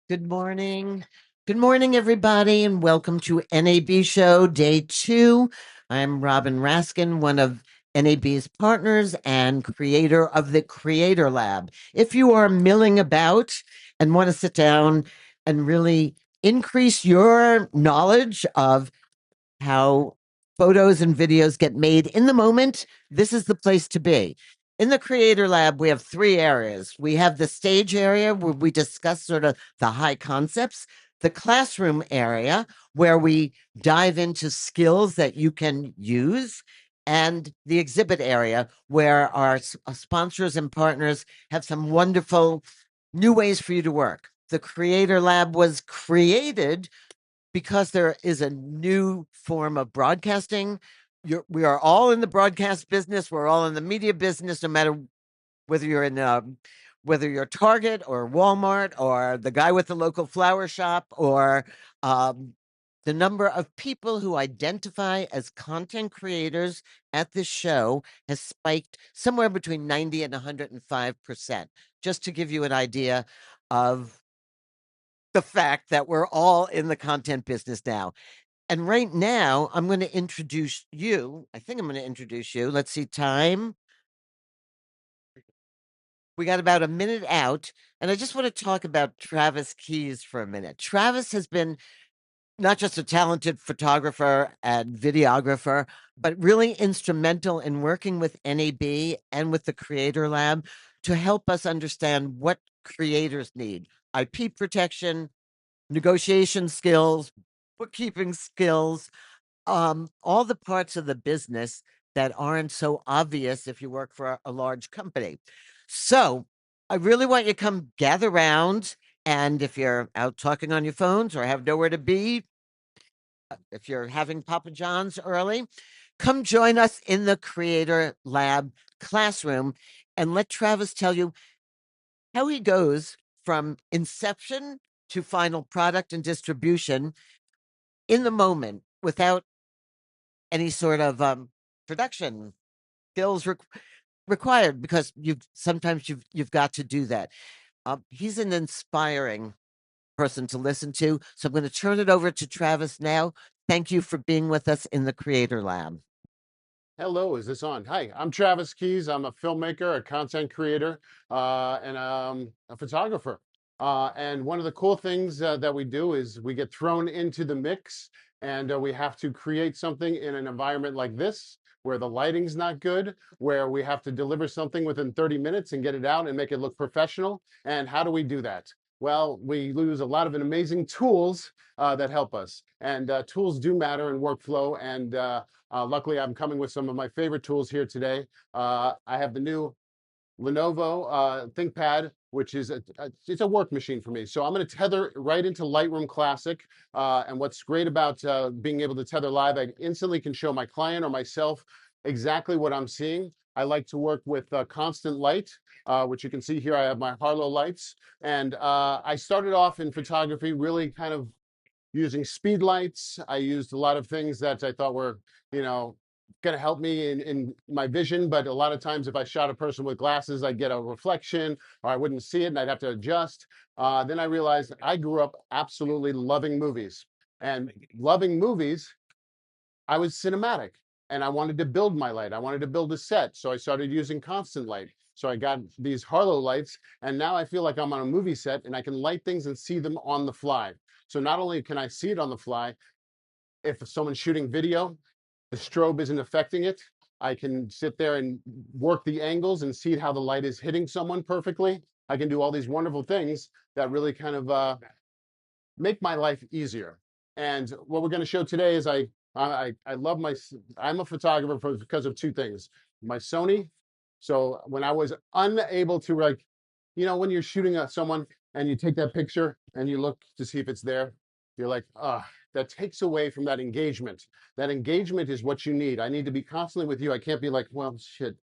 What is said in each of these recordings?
Good morning. Good morning, everybody, and welcome to NAB Show Day 2. I'm Robin Raskin, one of NAB's partners and creator of the Creator Lab. If you are milling about and want to sit down and really increase your knowledge of how photos and videos get made in the moment, this is the place to be. In the Creator Lab, we have three areas. We have the stage area where we discuss sort of the high concepts, the classroom area where we dive into skills that you can use, and the exhibit area where our sponsors and partners have some wonderful new ways for you to work. The Creator Lab was created because there is a new form of broadcasting. We are all in the broadcast business. We're all in the media business, no matter whether you're in whether you're Target or Walmart or the guy with the local flower shop or um, the number of people who identify as content creators at this show has spiked somewhere between 90 and 105%, just to give you an idea of the fact that we're all in the content business now. And right now, I'm going to introduce you. I think I'm going to introduce you. Let's see, time. We got about a minute out. And I just want to talk about Travis Keys for a minute. Travis has been not just a talented photographer and videographer, but really instrumental in working with NAB and with the Creator Lab to help us understand what creators need: IP protection, negotiation skills, bookkeeping skills, all the parts of the business that aren't so obvious if you work for a large company. So I really want you to come gather round. And if you're out talking on your phones or have nowhere to be, if you're having Papa John's early, come join us in the Creator Lab classroom and let Travis tell you how he goes from inception to final product and distribution in the moment without any sort of production skills required, because you've got to do that. He's an inspiring person to listen to. So I'm going to turn it over to Travis now. Thank you for being with us in the Creator Lab. Hello, is this on? Hi, I'm Travis Keys. I'm a filmmaker, a content creator, and a photographer. And one of the cool things that we do is we get thrown into the mix, and we have to create something in an environment like this, where the lighting's not good, where we have to deliver something within 30 minutes and get it out and make it look professional. And how do we do that? Well, we use a lot of amazing tools that help us. And tools do matter in workflow. And luckily, I'm coming with some of my favorite tools here today. I have the new Lenovo ThinkPad, which is it's a work machine for me. So I'm going to tether right into Lightroom Classic. And what's great about being able to tether live, I instantly can show my client or myself exactly what I'm seeing. I like to work with constant light, which you can see here. I have my Harlow lights. And I started off in photography really kind of using speed lights. I used a lot of things that I thought were, you know, going to help me in my vision. But a lot of times, if I shot a person with glasses, I'd get a reflection or I wouldn't see it and I'd have to adjust. Then I realized I grew up absolutely loving movies. And loving movies, I was cinematic and I wanted to build my light. I wanted to build a set. So I started using constant light. So I got these Harlow lights, and now I feel like I'm on a movie set and I can light things and see them on the fly. So not only can I see it on the fly, if someone's shooting video, the strobe isn't affecting it. I can sit there and work the angles and see how the light is hitting someone perfectly. I can do all these wonderful things that really kind of make my life easier. And what we're going to show today is I love I'm a photographer because of two things: my Sony. So when I was unable to, like, when you're shooting at someone and you take that picture and you look to see if it's there, you're like, that takes away from that engagement. That engagement is what you need. I need to be constantly with you. I can't be like, well, shit,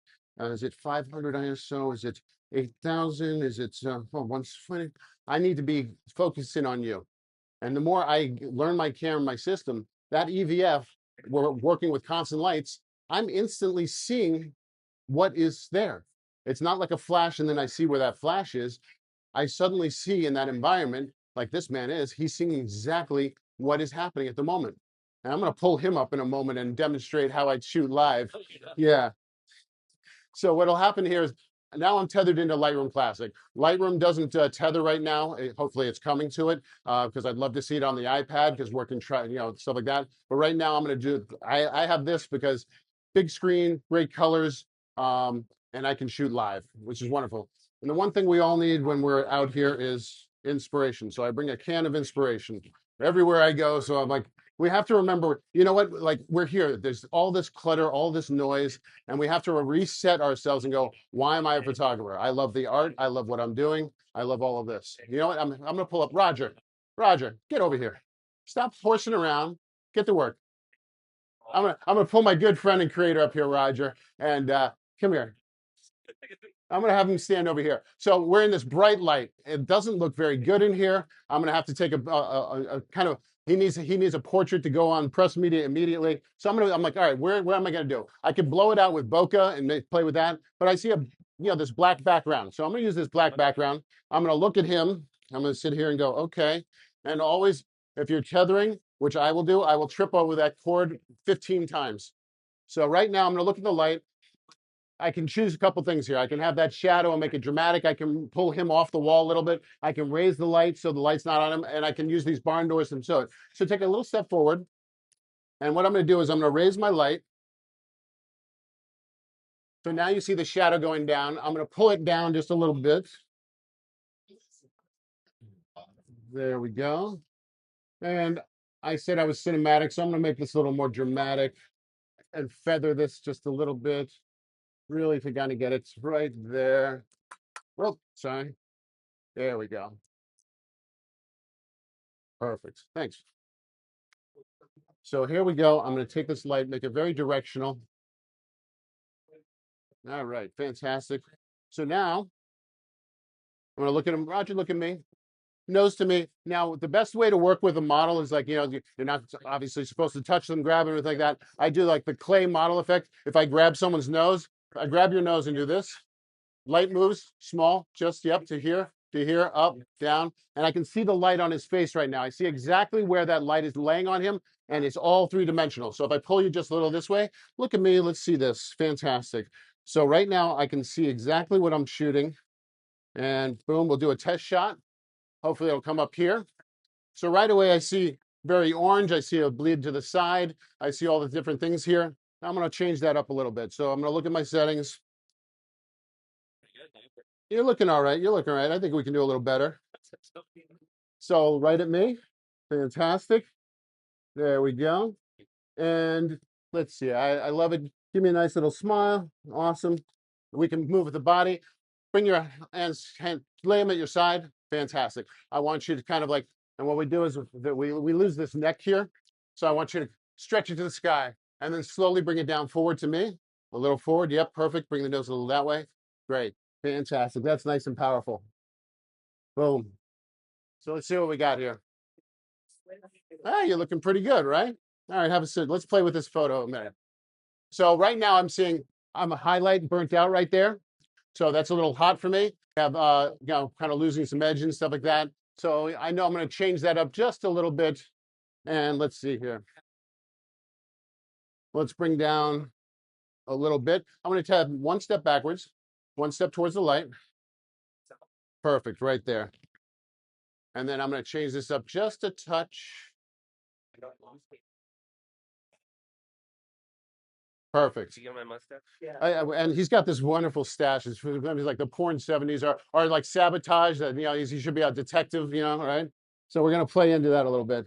is it 500 ISO? Is it 8,000? Is it 120? I need to be focusing on you. And the more I learn my camera, my system, that EVF, we're working with constant lights, I'm instantly seeing what is there. It's not like a flash and then I see where that flash is. I suddenly see in that environment like this man is, he's seeing exactly what is happening at the moment. And I'm going to pull him up in a moment and demonstrate how I shoot live. Yeah. So what'll happen here is now I'm tethered into Lightroom Classic. Lightroom doesn't tether right now. Hopefully it's coming to it because I'd love to see it on the iPad because working, stuff like that. But right now I'm going to do, I have this because big screen, great colors, and I can shoot live, which is wonderful. And the one thing we all need when we're out here is inspiration. So I bring a can of inspiration everywhere I go. So I'm like, we have to remember, you know what, like we're here. There's all this clutter, all this noise. And we have to reset ourselves and go, why am I a photographer? I love the art. I love what I'm doing. I love all of this. You know what? I'm going to pull up Roger. Roger, get over here. Stop horsing around. Get to work. I'm gonna pull my good friend and creator up here, Roger, and come here. I'm gonna have him stand over here. So we're in this bright light. It doesn't look very good in here. I'm gonna have to take a kind of he needs a portrait to go on press media immediately. So I'm like, all right, where am I gonna do? I could blow it out with bokeh and play with that, but I see this black background. So I'm gonna use this black background. I'm gonna look at him. I'm gonna sit here and go, okay. And always, if you're tethering, which I will do, I will trip over that cord 15 times. So right now I'm gonna look at the light. I can choose a couple things here. I can have that shadow and make it dramatic. I can pull him off the wall a little bit. I can raise the light so the light's not on him, and I can use these barn doors to show it. So take a little step forward, and what I'm going to do is I'm going to raise my light. So now you see the shadow going down. I'm going to pull it down just a little bit. There we go. And I said I was cinematic, so I'm going to make this a little more dramatic and feather this just a little bit. Really, if you kind of get it right there. Oh, sorry. There we go. Perfect. Thanks. So here we go. I'm going to take this light, make it very directional. All right, fantastic. So now I'm going to look at him. Roger, look at me. Nose to me. Now, the best way to work with a model is like, you're not obviously supposed to touch them, grab them, anything like that. I do like the clay model effect. If I grab someone's nose, I grab your nose and do this. Light moves, small, just, yep, to here, up, down. And I can see the light on his face right now. I see exactly where that light is laying on him, and it's all three-dimensional. So if I pull you just a little this way, look at me, let's see this. Fantastic. So right now, I can see exactly what I'm shooting. And boom, we'll do a test shot. Hopefully it'll come up here. So right away, I see very orange. I see a bleed to the side. I see all the different things here. I'm going to change that up a little bit. So I'm going to look at my settings. You're looking all right. You're looking all right. I think we can do a little better. So right at me. Fantastic. There we go. And let's see. I love it. Give me a nice little smile. Awesome. We can move with the body. Bring your hands, lay them at your side. Fantastic. I want you to kind of like, and what we do is that we lose this neck here. So I want you to stretch it to the sky and then slowly bring it down forward to me. A little forward. Yep, perfect. Bring the nose a little that way. Great. Fantastic. That's nice and powerful. Boom. So let's see what we got here. Ah, you're looking pretty good, right? All right, have a sit. Let's play with this photo a minute. So right now I'm a highlight burnt out right there. So that's a little hot for me. Have kind of losing some edge and stuff like that. So I know I'm going to change that up just a little bit. And let's see here. Let's bring down a little bit. I'm going to have one step backwards, one step towards the light. Perfect, right there. And then I'm going to change this up just a touch. Perfect. You get my mustache? Yeah. And he's got this wonderful stash. It's like the porn 70s are like sabotage that, he should be a detective, right? So we're going to play into that a little bit.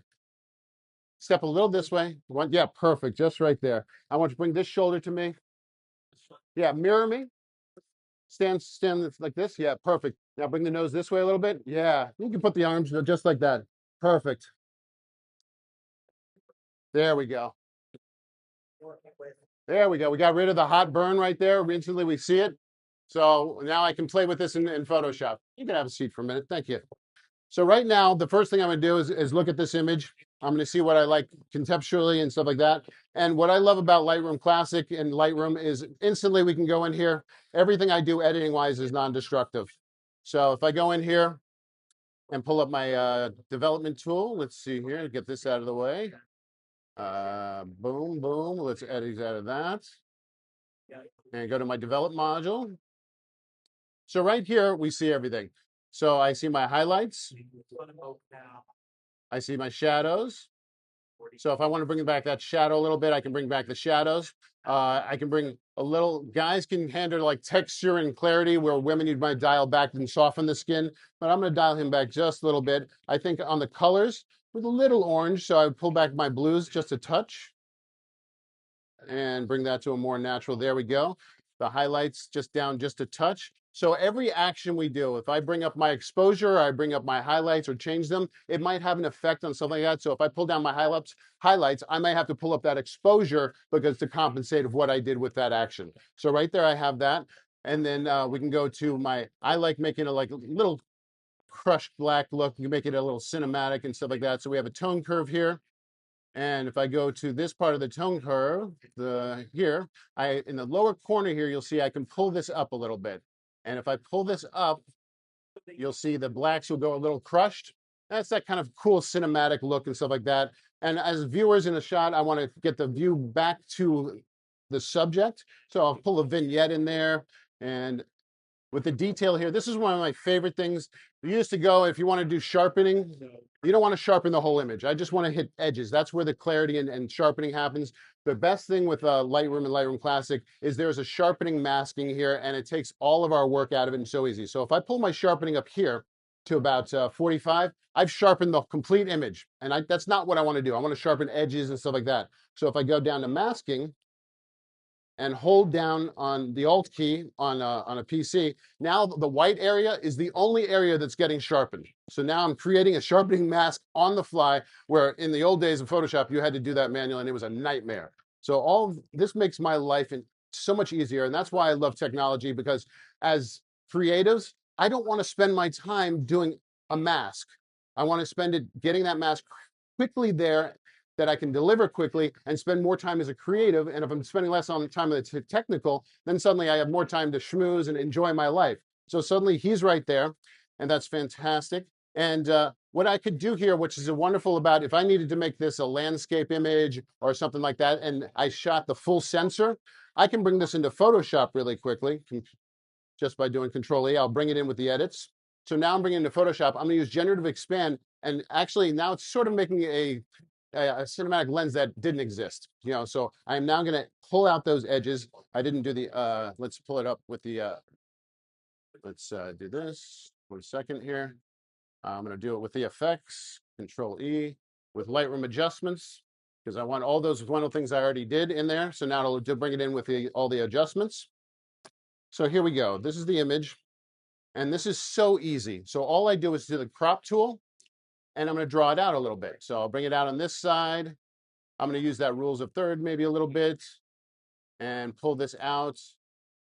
Step a little this way. Yeah, perfect. Just right there. I want you to bring this shoulder to me. Yeah, mirror me. Stand like this. Yeah, perfect. Now bring the nose this way a little bit. Yeah, you can put the arms just like that. Perfect. There we go. There we go. We got rid of the hot burn right there. Instantly we see it. So now I can play with this in Photoshop. You can have a seat for a minute. Thank you. So right now, the first thing I'm going to do is look at this image. I'm going to see what I like conceptually and stuff like that. And what I love about Lightroom Classic and Lightroom is instantly we can go in here. Everything I do editing-wise is non-destructive. So if I go in here, and pull up my development tool. Let's see here, get this out of the way. Boom, boom. Let's edit out of that and go to my develop module. So right here, we see everything. So I see my highlights. I see my shadows. So if I want to bring back that shadow a little bit, I can bring back the shadows. I can bring a little, guys can handle like texture and clarity where women you might dial back and soften the skin, but I'm going to dial him back just a little bit. I think on the colors with a little orange, so I would pull back my blues just a touch and bring that to a more natural. There we go. The highlights just down just a touch. So every action we do, if I bring up my exposure, I bring up my highlights or change them, it might have an effect on something like that. So if I pull down my highlights, I may have to pull up that exposure because to compensate of what I did with that action. So right there, I have that. And then we can go to I like making a like little crushed black look. You make it a little cinematic and stuff like that. So we have a tone curve here. And if I go to this part of the tone curve, here, in the lower corner here, you'll see I can pull this up a little bit. And if I pull this up, you'll see the blacks will go a little crushed. That's that kind of cool cinematic look and stuff like that. And as viewers in a shot, I want to get the view back to the subject. So I'll pull a vignette in there and with the detail here. This is one of my favorite things. You used to go, if you want to do sharpening, you don't want to sharpen the whole image. I just want to hit edges. That's where the clarity and sharpening happens. The best thing with Lightroom and Lightroom Classic is there's a sharpening masking here, and it takes all of our work out of it and so easy. So if I pull my sharpening up here to about 45, I've sharpened the complete image. And that's not what I want to do. I want to sharpen edges and stuff like that. So if I go down to masking, and hold down on the Alt key on a PC, now the white area is the only area that's getting sharpened. So now I'm creating a sharpening mask on the fly, where in the old days of Photoshop, you had to do that manually, and it was a nightmare. So this makes my life so much easier, and that's why I love technology, because as creatives, I don't want to spend my time doing a mask. I want to spend it getting that mask quickly there that I can deliver quickly and spend more time as a creative. And if I'm spending less on time with the technical, then suddenly I have more time to schmooze and enjoy my life. So suddenly he's right there, and that's fantastic. And what I could do here, which is wonderful about if I needed to make this a landscape image or something like that, and I shot the full sensor, I can bring this into Photoshop really quickly just by doing Control E. I'll bring it in with the edits. So now I'm bringing it into Photoshop. I'm going to use generative expand, and actually now it's sort of making a cinematic lens that didn't exist. So I'm now going to pull out those edges. I didn't do the. Let's pull it up with the. Let's do this. 1 second here. I'm going to do it with the effects. Control E with Lightroom adjustments, because I want all those wonderful things I already did in there. So now it'll bring it in with all the adjustments. So here we go. This is the image, and this is so easy. So all I do is do the crop tool, and I'm going to draw it out a little bit. So I'll bring it out on this side. I'm going to use that rules of third maybe a little bit and pull this out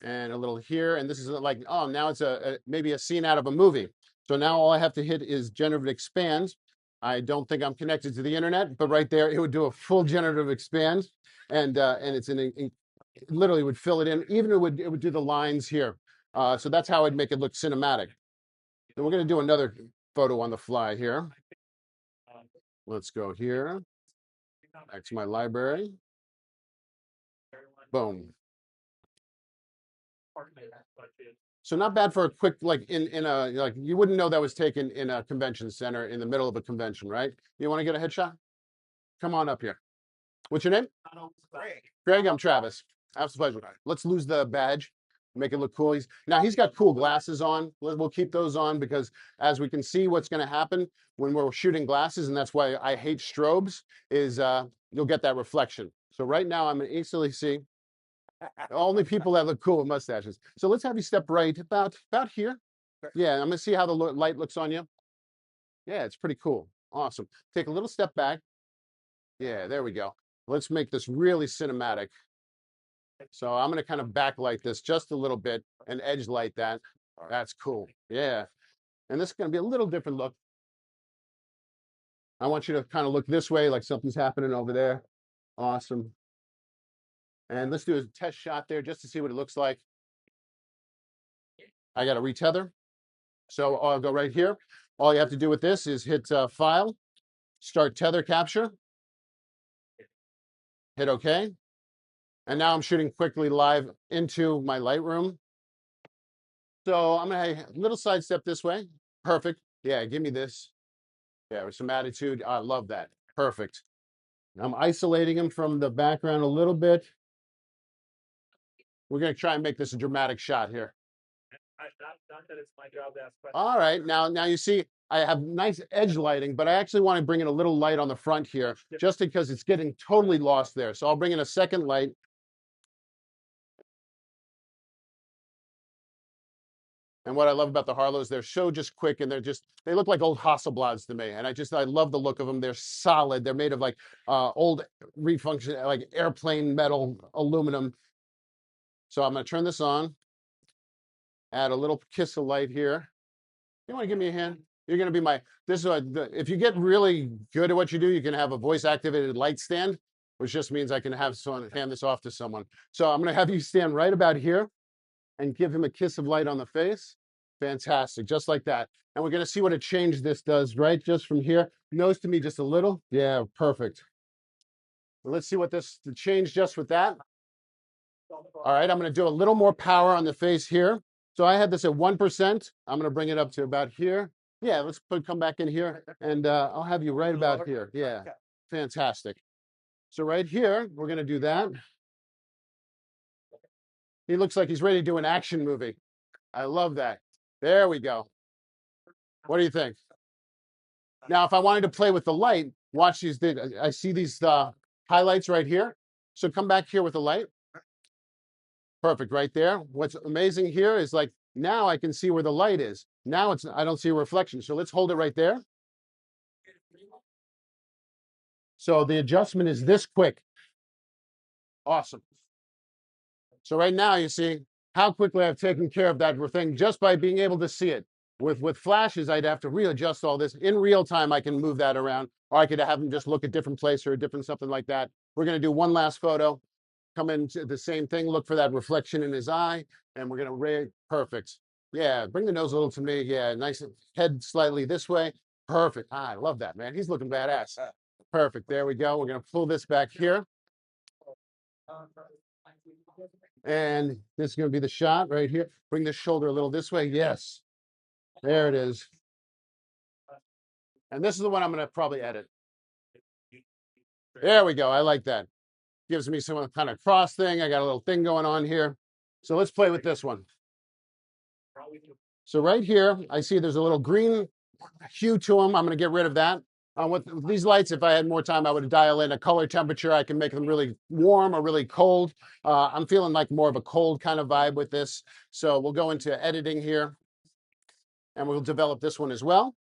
and a little here. And this is like, oh, now it's maybe a scene out of a movie. So now all I have to hit is generative expand. I don't think I'm connected to the internet, but right there, it would do a full generative expand. And it's it literally would fill it in. Even it would do the lines here. So that's how I'd make it look cinematic. Then we're going to do another photo on the fly here. Let's go here. Back to my library. Boom. So not bad for a quick, like in a, like you wouldn't know that was taken in a convention center in the middle of a convention, right? You want to get a headshot? Come on up here. What's your name? Greg. Greg, I'm Travis. Absolute pleasure. Let's lose the badge, make it look cool. He's got cool glasses on. We'll keep those on because as we can see what's going to happen when we're shooting glasses, and that's why I hate strobes, is you'll get that reflection. So right now I'm going to instantly see only people that look cool with mustaches. So let's have you step right about here. Yeah, I'm gonna see how the light looks on you. Yeah, it's pretty cool. Awesome. Take a little step back. Yeah, there we go. Let's make this really cinematic. So I'm gonna kind of backlight this just a little bit and edge light that. That's cool. Yeah. And this is gonna be a little different look. I want you to kind of look this way like something's happening over there. Awesome. And let's do a test shot there just to see what it looks like. I got to retether. So I'll go right here. All you have to do with this is hit File, Start Tether Capture, hit OK. And now I'm shooting quickly live into my Lightroom. So I'm going to little sidestep this way. Perfect. Yeah, give me this. Yeah, with some attitude. I love that. Perfect. I'm isolating him from the background a little bit. We're going to try and make this a dramatic shot here. Not that it's my job to ask questions. All right. Now you see I have nice edge lighting, but I actually want to bring in a little light on the front here just because it's getting totally lost there. So I'll bring in a second light. And what I love about the Harlows, they're so just quick and they look like old Hasselblads to me. And I love the look of them. They're solid. They're made of like old refunction, like airplane metal, aluminum. So I'm going to turn this on, add a little kiss of light here. You want to give me a hand? You're going to be if you get really good at what you do, you can have a voice activated light stand, which just means I can have someone hand this off to someone. So I'm going to have you stand right about here and give him a kiss of light on the face. Fantastic, just like that. And we're going to see what a change this does, right? Just from here, nose to me just a little. Yeah, perfect. Well, let's see what the change just with that. All right, I'm going to do a little more power on the face here. So I had this at 1%. I'm going to bring it up to about here. Yeah, let's come back in here, and I'll have you right about here. Yeah, fantastic. So right here, we're going to do that. He looks like he's ready to do an action movie. I love that. There we go. What do you think? Now, if I wanted to play with the light, watch these. I see these highlights right here. So come back here with the light. Perfect, right there. What's amazing here is like now I can see where the light is. Now I don't see a reflection. So let's hold it right there. So the adjustment is this quick. Awesome. So right now you see how quickly I've taken care of that thing just by being able to see it. With flashes, I'd have to readjust all this. In real time, I can move that around, or I could have them just look at different place or a different something like that. We're going to do one last photo. Come into the same thing, look for that reflection in his eye, and we're going to perfect. Yeah, bring the nose a little to me. Yeah, nice head slightly this way. Perfect. I love that, man. He's looking badass. Perfect. There we go. We're going to pull this back here. And this is going to be the shot right here. Bring the shoulder a little this way. Yes. There it is. And this is the one I'm going to probably edit. There we go. I like that. Gives me some kind of cross thing. I got a little thing going on here. So let's play with this one. So right here, I see there's a little green hue to them. I'm going to get rid of that. With these lights, if I had more time, I would dial in a color temperature. I can make them really warm or really cold. I'm feeling like more of a cold kind of vibe with this. So we'll go into editing here, and we'll develop this one as well.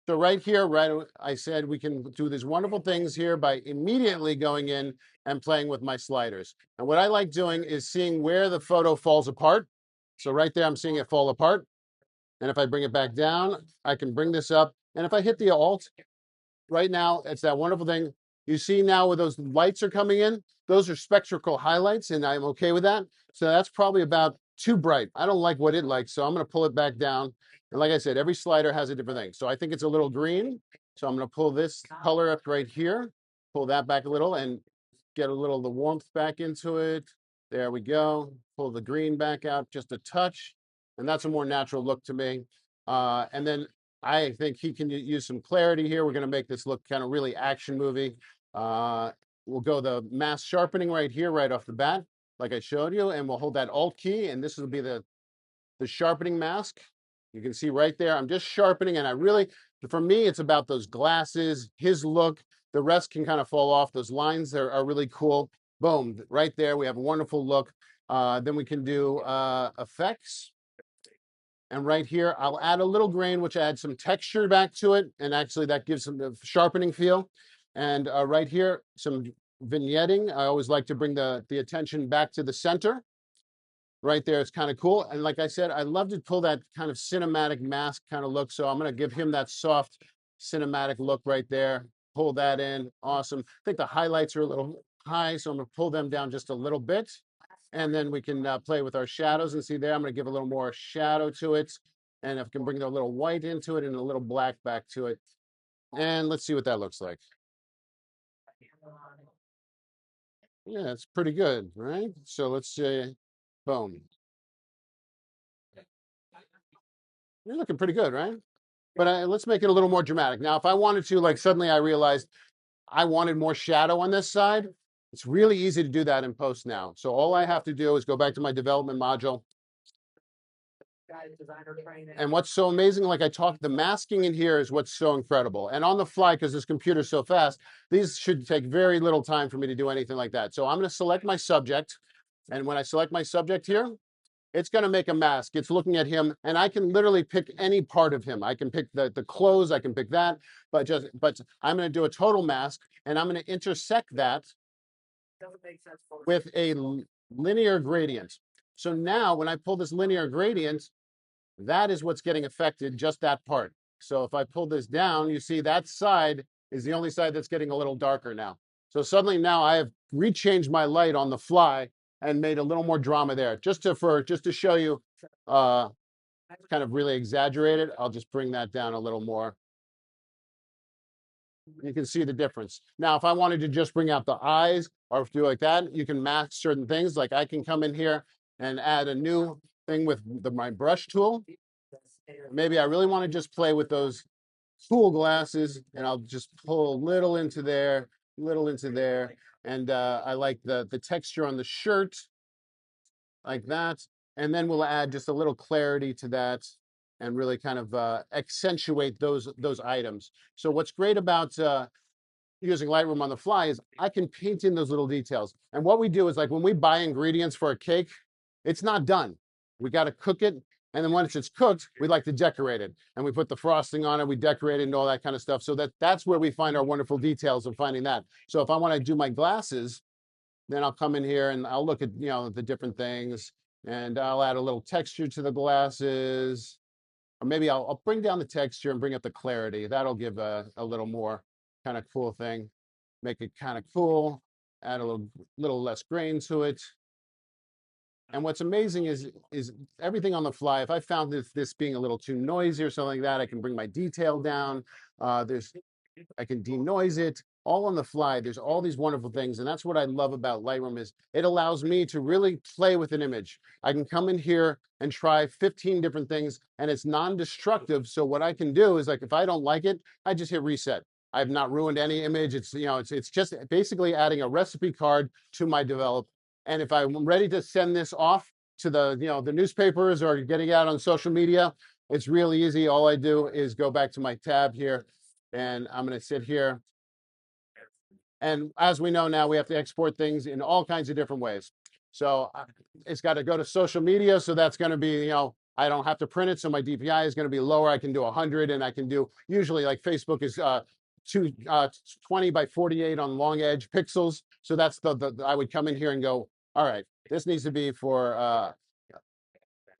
So right here, I said we can do these wonderful things here by immediately going in and playing with my sliders. And what I like doing is seeing where the photo falls apart. So right there, I'm seeing it fall apart. And if I bring it back down, I can bring this up. And if I hit the Alt, right now, it's that wonderful thing. You see now where those lights are coming in, those are spectral highlights, and I'm okay with that. So that's probably about too bright. I don't like what it likes, so I'm going to pull it back down. And like I said, every slider has a different thing. So I think it's a little green. So I'm going to pull this color up right here, pull that back a little, and get a little of the warmth back into it. There we go. Pull the green back out just a touch. And that's a more natural look to me. And then I think he can use some clarity here. We're going to make this look kind of really action movie. We'll go the mask sharpening right here, right off the bat, like I showed you, and we'll hold that Alt key, and this will be the sharpening mask. You can see right there, I'm just sharpening, and for me, it's about those glasses, his look. The rest can kind of fall off. Those lines are really cool. Boom, right there, we have a wonderful look. Then we can do effects. And right here, I'll add a little grain, which adds some texture back to it. And actually that gives some sharpening feel. And right here, some vignetting. I always like to bring the attention back to the center. Right there, it's kind of cool. And like I said, I love to pull that kind of cinematic mask kind of look. So I'm going to give him that soft cinematic look right there. Pull that in. Awesome. I think the highlights are a little high, so I'm going to pull them down just a little bit. And then we can play with our shadows and see there, I'm going to give a little more shadow to it. And if I can bring a little white into it and a little black back to it. And let's see what that looks like. Yeah, it's pretty good, right? So let's say, boom. You're looking pretty good, right? But let's make it a little more dramatic. Now, if I wanted to, like suddenly I realized I wanted more shadow on this side, it's really easy to do that in post now. So all I have to do is go back to my development module. And what's so amazing, like I talked, the masking in here is what's so incredible. And on the fly, because this computer's so fast, these should take very little time for me to do anything like that. So I'm going to select my subject. And when I select my subject here, it's going to make a mask. It's looking at him, and I can literally pick any part of him. I can pick the clothes, I can pick that, but I'm going to do a total mask, and I'm going to intersect that with a linear gradient. So now when I pull this linear gradient, that is what's getting affected, just that part. So if I pull this down, you see that side is the only side that's getting a little darker now. So suddenly now I have rechanged my light on the fly and made a little more drama there. Just to show you, kind of really exaggerated. I'll just bring that down a little more. You can see the difference. Now, if I wanted to just bring out the eyes or do like that, you can mask certain things. Like I can come in here and add a new thing with my brush tool. Maybe I really want to just play with those tool glasses, and I'll just pull a little into there, little into there. And I like the texture on the shirt, like that. And then we'll add just a little clarity to that and really kind of accentuate those items. So what's great about using Lightroom on the fly is I can paint in those little details. And what we do is, like when we buy ingredients for a cake, it's not done. We got to cook it. And then once it's cooked, we like to decorate it. And we put the frosting on it, we decorate it and all that kind of stuff. So that's where we find our wonderful details of finding that. So if I want to do my glasses, then I'll come in here and I'll look at, the different things, and I'll add a little texture to the glasses. Or maybe I'll bring down the texture and bring up the clarity. That'll give a little more kind of cool thing. Make it kind of cool, add a little less grain to it. And what's amazing is everything on the fly. If I found this being a little too noisy or something like that, I can bring my detail down. I can denoise it all on the fly. There's all these wonderful things. And that's what I love about Lightroom is it allows me to really play with an image. I can come in here and try 15 different things, and it's non-destructive. So what I can do is, like, if I don't like it, I just hit reset. I've not ruined any image. It's just basically adding a recipe card to my develop. And if I'm ready to send this off to the newspapers or getting out on social media, it's really easy. All I do is go back to my tab here, and I'm going to sit here. And as we know now, we have to export things in all kinds of different ways. So it's got to go to social media. So that's going to be, I don't have to print it. So my DPI is going to be lower. I can do 100, and I can do usually, like Facebook is 20 by 48 on long edge pixels. So that's I would come in here and go, all right, this needs to be for,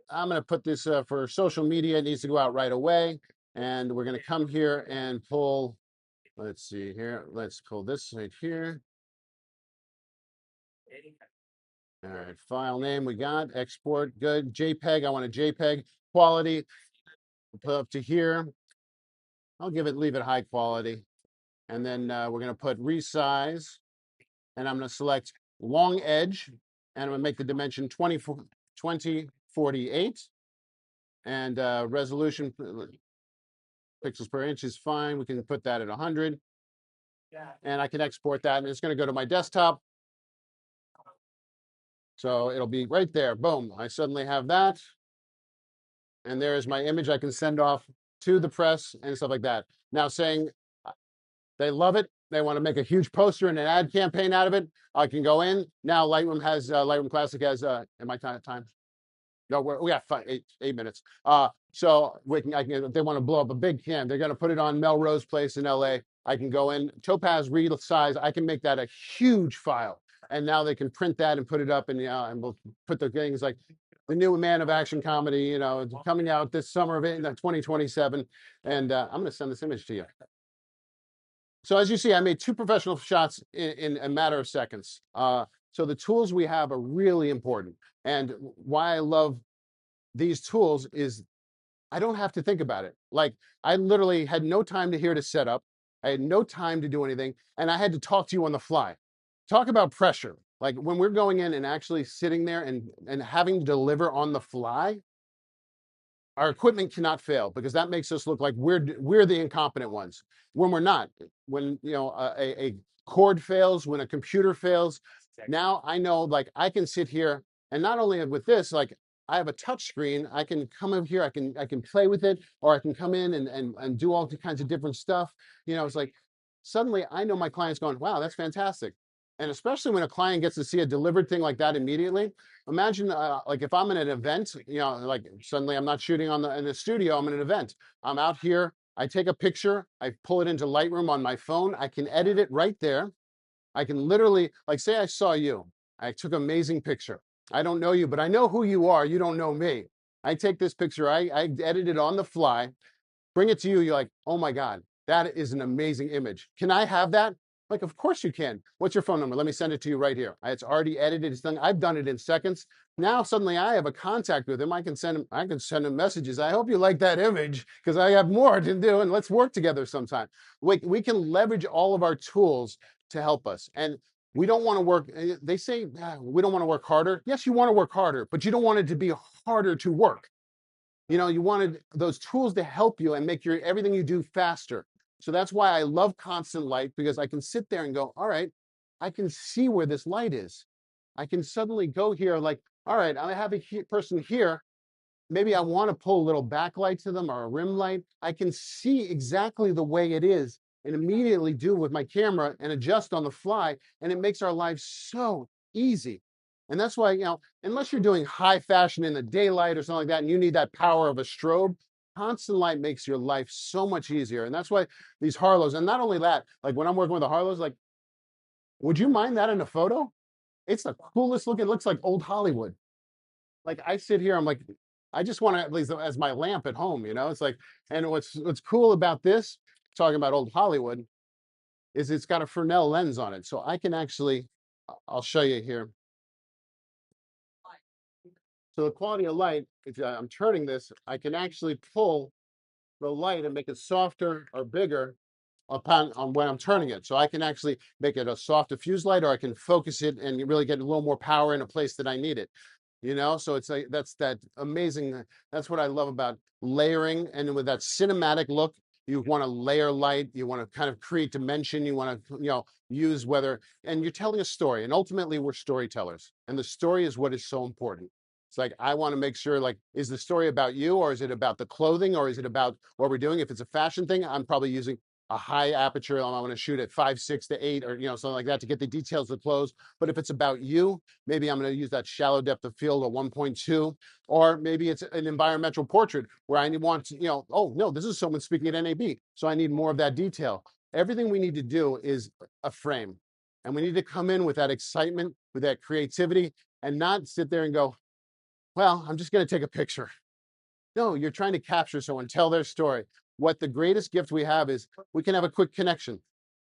I'm going to put this for social media. It needs to go out right away. And we're going to come here and pull, let's see here. Let's pull this right here. All right, file name we got, export, good. JPEG, I want a JPEG quality. Put up to here. I'll leave it high quality. And then we're going to put resize, and I'm going to select long edge, and I'm going to make the dimension 2048, and resolution pixels per inch is fine. We can put that at 100, and I can export that, and it's going to go to my desktop. So it'll be right there. Boom. I suddenly have that. And there's my image I can send off to the press and stuff like that. Now, saying they love it, they want to make a huge poster and an ad campaign out of it, I can go in. Now Lightroom Classic has, am I time? No, we got 8 minutes. So if they want to blow up a big can, they're going to put it on Melrose Place in LA. I can go in, Topaz resize. I can make that a huge file. And now they can print that and put it up, and we'll put the things like the new Man of Action comedy, coming out this summer of 2027. And I'm going to send this image to you. So as you see, I made 2 professional shots in a matter of seconds. So the tools we have are really important. And why I love these tools is I don't have to think about it. Like I literally had no time to here to set up. I had no time to do anything, and I had to talk to you on the fly. Talk about pressure. Like when we're going in and actually sitting there and having to deliver on the fly, our equipment cannot fail because that makes us look like we're the incompetent ones when we're not. When a cord fails, when a computer fails, now I know like I can sit here and not only with this, like I have a touch screen, I can come over here, I can play with it, or I can come in and do all kinds of different stuff. It's like suddenly I know my client's going, wow, that's fantastic. And especially when a client gets to see a delivered thing like that immediately. Imagine like if I'm in an event, like suddenly I'm not shooting in the studio, I'm in an event. I'm out here, I take a picture, I pull it into Lightroom on my phone, I can edit it right there. I can literally, like say I saw you, I took an amazing picture. I don't know you, but I know who you are. You don't know me. I take this picture, I edit it on the fly, bring it to you. You're like, oh my God, that is an amazing image. Can I have that? Like, of course you can. What's your phone number? Let me send it to you right here. It's already edited. It's done. I've done it in seconds. Now suddenly I have a contact with him. I can send him messages. I hope you like that image because I have more to do and let's work together sometime. We can leverage all of our tools to help us. And we don't want to work. They say we don't want to work harder. Yes, you want to work harder, but you don't want it to be harder to work. You wanted those tools to help you and make everything you do faster. So that's why I love constant light, because I can sit there and go, all right, I can see where this light is. I can suddenly go here like, all right, I have a person here. Maybe I want to pull a little backlight to them or a rim light. I can see exactly the way it is and immediately do with my camera and adjust on the fly. And it makes our lives so easy. And that's why, unless you're doing high fashion in the daylight or something like that, and you need that power of a strobe, constant light makes your life so much easier. And that's why these Harlows, and not only that, like when I'm working with the Harlows, like, would you mind that in a photo? It's the coolest looking, it looks like old Hollywood. Like I sit here, I'm like, I just want to at least as my lamp at home, It's like, and what's cool about this, talking about old Hollywood, is it's got a Fresnel lens on it. So I can actually, I'll show you here. So the quality of light, if I'm turning this, I can actually pull the light and make it softer or bigger upon on when I'm turning it. So I can actually make it a soft diffuse light, or I can focus it and really get a little more power in a place that I need it. So it's like that's that amazing. That's what I love about layering, and with that cinematic look, you want to layer light, you want to kind of create dimension, you want to use and you're telling a story, and ultimately we're storytellers, and the story is what is so important. It's like I want to make sure, like, is the story about you, or is it about the clothing, or is it about what we're doing? If it's a fashion thing, I'm probably using a high aperture. I want to shoot at 5.6 to 8, or something like that, to get the details of the clothes. But if it's about you, maybe I'm going to use that shallow depth of field of 1.2, or maybe it's an environmental portrait where I want to, oh no, this is someone speaking at NAB, so I need more of that detail. Everything we need to do is a frame, and we need to come in with that excitement, with that creativity, and not sit there and go, well, I'm just going to take a picture. No, you're trying to capture someone, tell their story. What the greatest gift we have is we can have a quick connection.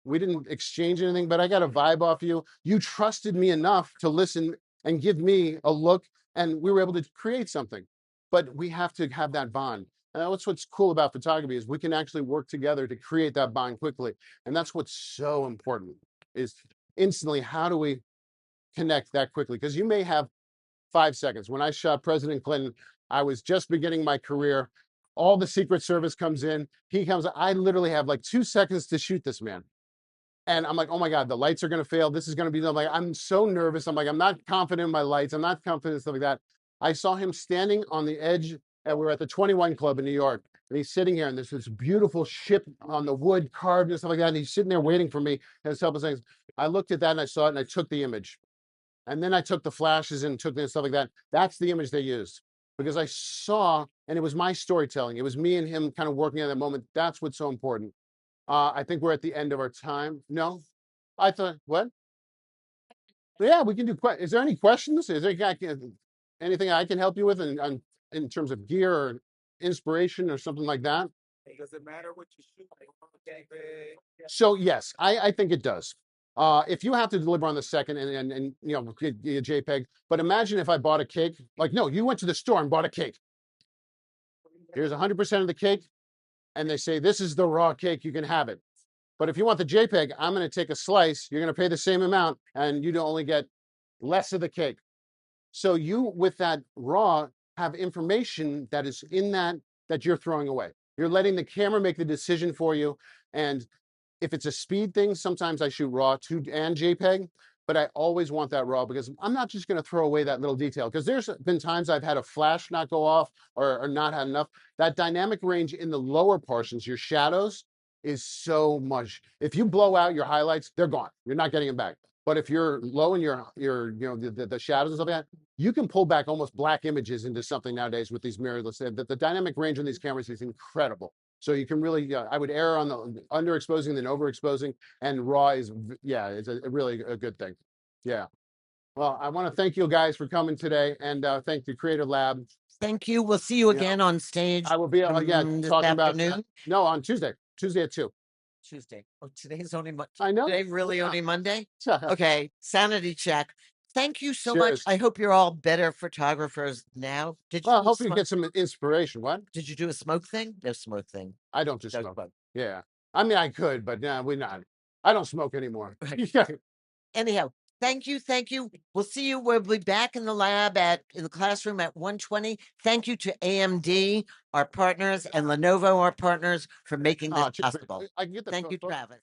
We didn't exchange anything, but I got a vibe off you. You trusted me enough to listen and give me a look, and we were able to create something. But we have to have that bond. And that's what's cool about photography, is we can actually work together to create that bond quickly. And that's what's so important, is instantly, how do we connect that quickly? Because you may have 5 seconds. When I shot President Clinton, I was just beginning my career. All the Secret Service comes in. He comes. I literally have like 2 seconds to shoot this man. And I'm like, oh my God, the lights are going to fail. This is going to be like, I'm so nervous. I'm like, I'm not confident in my lights. I'm not confident in stuff like that. I saw him standing on the edge, and we were at the 21 Club in New York. And he's sitting here, and there's this beautiful ship on the wood carved and stuff like that. And he's sitting there waiting for me. And it's helping things. I looked at that and I saw it, and I took the image. And then I took the flashes and took the stuff like that. That's the image they used, because I saw, and it was my storytelling. It was me and him kind of working at that moment. That's what's so important. I think we're at the end of our time. No, I thought, what? Yeah, we can do. Is there any questions? Is there anything I can help you with in terms of gear or inspiration or something like that? Does it matter what you shoot? So yes, I think it does. If you have to deliver on the second and get a JPEG, but imagine if I bought a cake. Like, no, you went to the store and bought a cake. Here's 100% of the cake. And they say, this is the raw cake, you can have it. But if you want the JPEG, I'm going to take a slice. You're going to pay the same amount and you'd only get less of the cake. So you, with that raw, have information that is in that you're throwing away. You're letting the camera make the decision for you. And if it's a speed thing, sometimes I shoot raw too and JPEG, but I always want that raw because I'm not just going to throw away that little detail. Because there's been times I've had a flash not go off or not had enough. That dynamic range in the lower portions, your shadows, is so much. If you blow out your highlights, they're gone. You're not getting them back. But if you're low in your the shadows and stuff like that, you can pull back almost black images into something nowadays with these mirrorless. The dynamic range on these cameras is incredible. So you can really, I would err on the underexposing than overexposing, and raw is, yeah, it's a really a good thing. Yeah. Well, I want to thank you guys for coming today, and thank the Creative Lab. Thank you. We'll see you again on stage. I will be, this talking afternoon. about, no, on Tuesday at 2. Tuesday. Oh, today's only Monday. I know. Today really only Monday? Okay, sanity check. Thank you so much. Cheers. I hope you're all better photographers now. Did you Well, hopefully you get some inspiration. What? Did you do a smoke thing? No smoke thing. I don't do No smoke. smoke. Yeah. I mean, I could, but we're not. I don't smoke anymore. Anyhow, thank you. Thank you. We'll see you. We'll be back in the lab in the classroom at 1:20. Thank you to AMD, our partners, and Lenovo, our partners, for making this possible. I can get the Thank you, Travis.